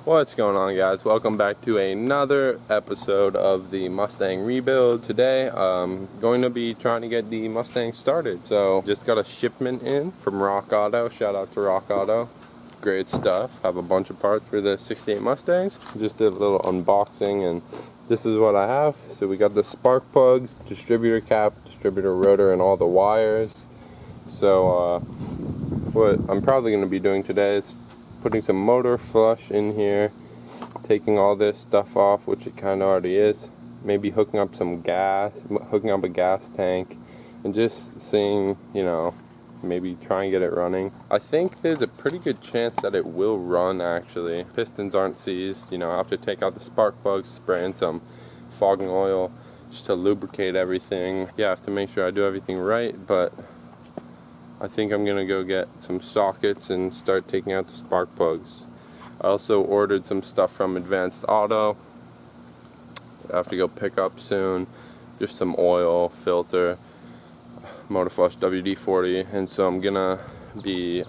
What's going on, guys? Welcome back to another episode of the Mustang rebuild. Today I'm going to be trying to get the Mustang started. So just got a shipment in from Rock Auto. Shout out to Rock Auto. Great stuff. Have a bunch of parts for the 68 Mustangs. Just did a little unboxing and this is what I have. So we got the spark plugs, distributor cap, distributor rotor, and all the wires. So what I'm probably going to be doing today is putting some motor flush in here, taking all this stuff off, which it kind of already is, maybe hooking up some gas, hooking up a gas tank, and just seeing, maybe try and get it running. I think there's a pretty good chance that it will run actually. Pistons aren't seized, I have to take out the spark plugs, spray in some fogging oil just to lubricate everything. Yeah, I have to make sure I do everything right, but I think I'm gonna go get some sockets and start taking out the spark plugs. I also ordered some stuff from Advanced Auto. I have to go pick up soon. Just some oil, filter, motor flush WD-40, and so I'm gonna be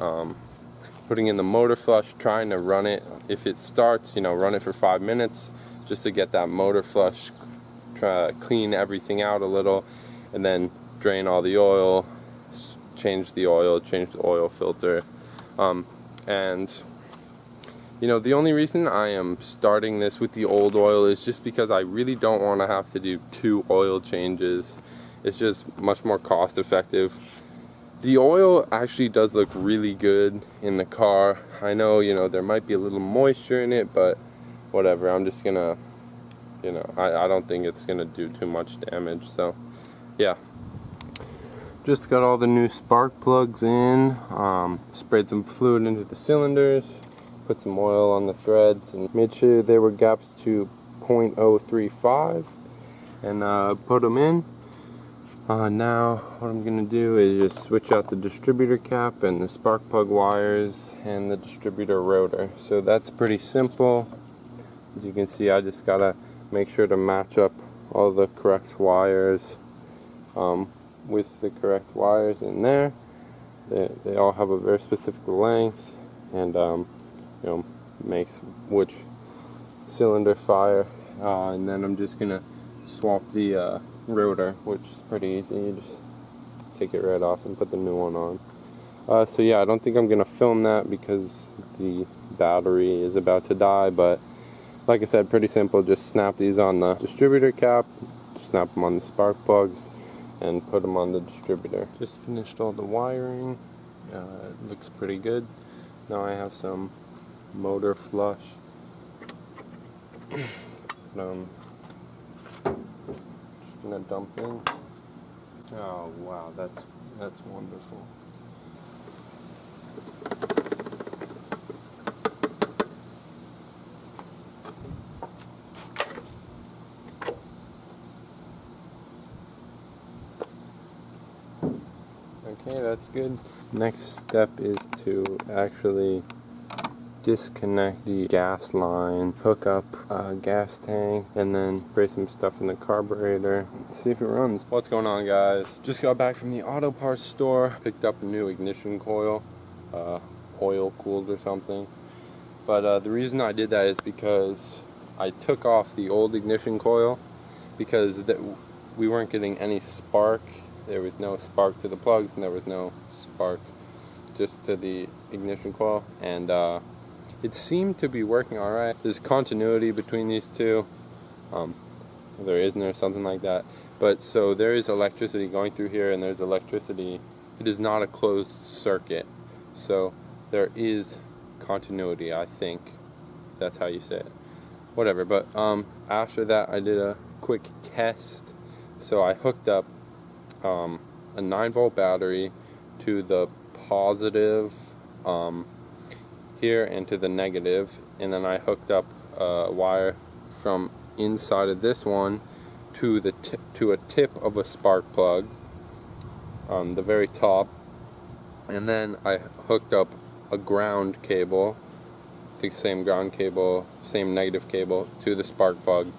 putting in the motor flush, trying to run it. If it starts, run it for 5 minutes just to get that motor flush, try to clean everything out a little, and then drain all the oil. Change the oil filter, and the only reason I am starting this with the old oil is just because I really don't want to have to do 2 oil changes. It's just much more cost effective. The oil actually does look really good in the car. I know there might be a little moisture in it, but whatever, I'm just gonna I don't think it's gonna do too much damage. So yeah, just got all the new spark plugs in, sprayed some fluid into the cylinders, put some oil on the threads, and made sure they were gapped to 0.035, and put them in. Now what I'm going to do is just switch out the distributor cap and the spark plug wires and the distributor rotor. So that's pretty simple. As you can see, I just got to make sure to match up all the correct wires with the correct wires in there. They all have a very specific length, and makes which cylinder fire. And then I'm just gonna swap the rotor, which is pretty easy. You just take it right off and put the new one on. So yeah, I don't think I'm gonna film that because the battery is about to die, but like I said, pretty simple. Just snap these on the distributor cap, snap them on the spark plugs, and put them on the distributor. Just finished all the wiring. It looks pretty good. Now I have some motor flush. Just gonna dump in. Oh wow, that's wonderful. Okay, that's good. Next step is to actually disconnect the gas line, hook up a gas tank, and then spray some stuff in the carburetor. See if it runs. What's going on, guys? Just got back from the auto parts store. Picked up a new ignition coil, oil cooled or something. But the reason I did that is because I took off the old ignition coil because we weren't getting any spark. There was no spark to the plugs, and there was no spark just to the ignition coil, and it seemed to be working alright. There's continuity between these two. There isn't, or something like that. But so there is electricity going through here, and there's electricity. It is not a closed circuit, so there is continuity. I think that's how you say it. Whatever. But after that, I did a quick test. So I hooked up a 9-volt battery to the positive here and to the negative, and then I hooked up a wire from inside of this one to the to a tip of a spark plug on the very top, and then I hooked up a ground cable, the same ground cable, same negative cable, to the spark plug,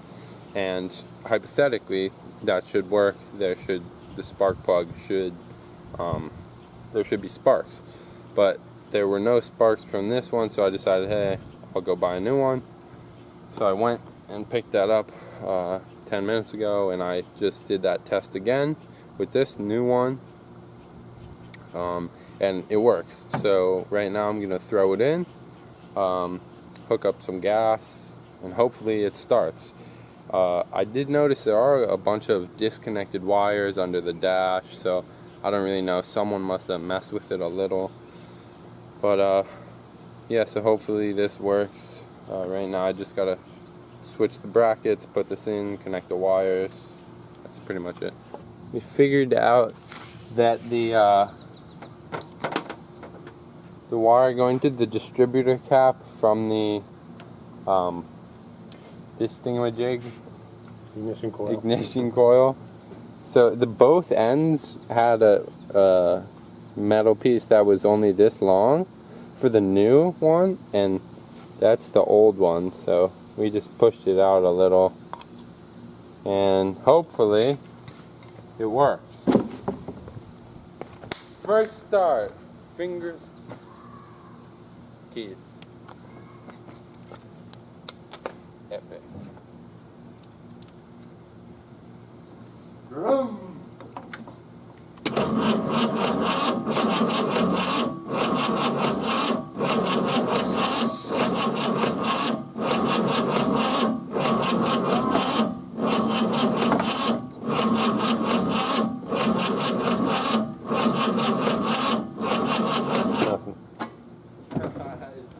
and hypothetically that should work. The spark plug should there should be sparks, but there were no sparks from this one, so I decided, hey, I'll go buy a new one. So I went and picked that up 10 minutes ago, and I just did that test again with this new one, and it works. So right now I'm gonna throw it in, hook up some gas, and hopefully it starts. I did notice there are a bunch of disconnected wires under the dash, so I don't really know. Someone must have messed with it a little, but yeah, so hopefully this works. Right now I just gotta switch the brackets, put this in, connect the wires. That's pretty much it. We figured out that the wire going to the distributor cap from the this thingamajig, ignition coil. So the both ends had a metal piece that was only this long for the new one, and that's the old one. So we just pushed it out a little, and hopefully it works. First start, fingers, keys. Epic. Vroom.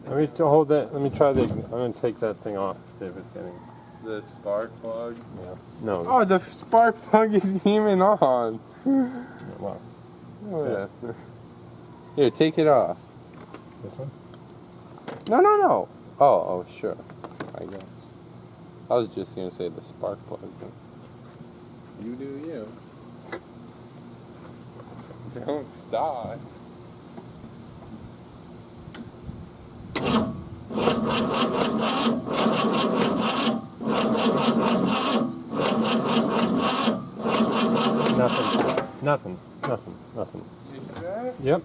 Let me hold that. Let me try the. I'm gonna take that thing off. See if it's getting. The spark plug? Yeah. No. Oh, the spark plug isn't even on. It works. Oh, yeah. Here, take it off. This one? No. Oh, sure. I guess. I was just gonna say the spark plug. You do you. Don't die. Nothing. You sure? Yep.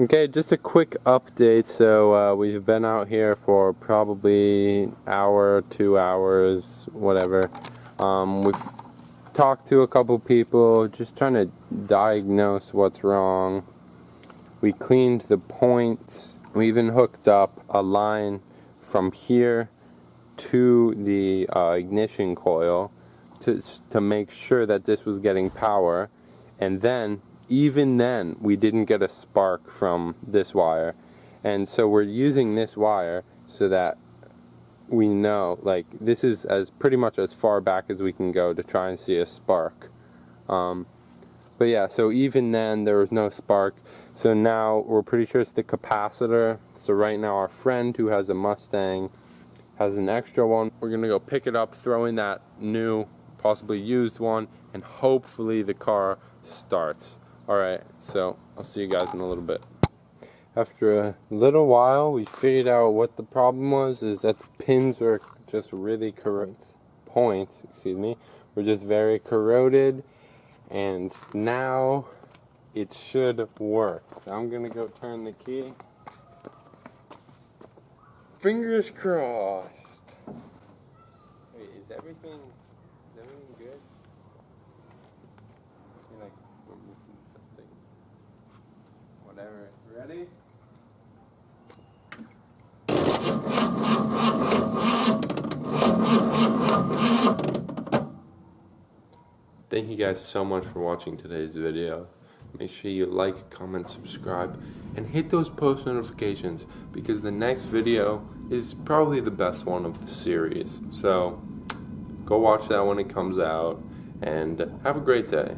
Okay, just a quick update. So we've been out here for probably an hour, 2 hours, whatever. We've talked to a couple people, just trying to diagnose what's wrong. We cleaned the points. We even hooked up a line from here to the ignition coil to make sure that this was getting power. And then, even then, we didn't get a spark from this wire. And so we're using this wire so that we know, like, this is as pretty much as far back as we can go to try and see a spark. But yeah, so even then there was no spark. So now we're pretty sure it's the capacitor. So right now our friend who has a Mustang has an extra one. We're gonna go pick it up, throw in that new, possibly used one, and hopefully the car starts. Alright, so I'll see you guys in a little bit. After a little while, we figured out what the problem was, is that the pins were just really points, were just very corroded, and now it should work. So I'm gonna go turn the key. Fingers crossed. Wait, is everything good? I feel like we're missing something. Whatever. Ready? Thank you guys so much for watching today's video. Make sure you like, comment, subscribe, and hit those post notifications because the next video is probably the best one of the series. So go watch that when it comes out, and have a great day.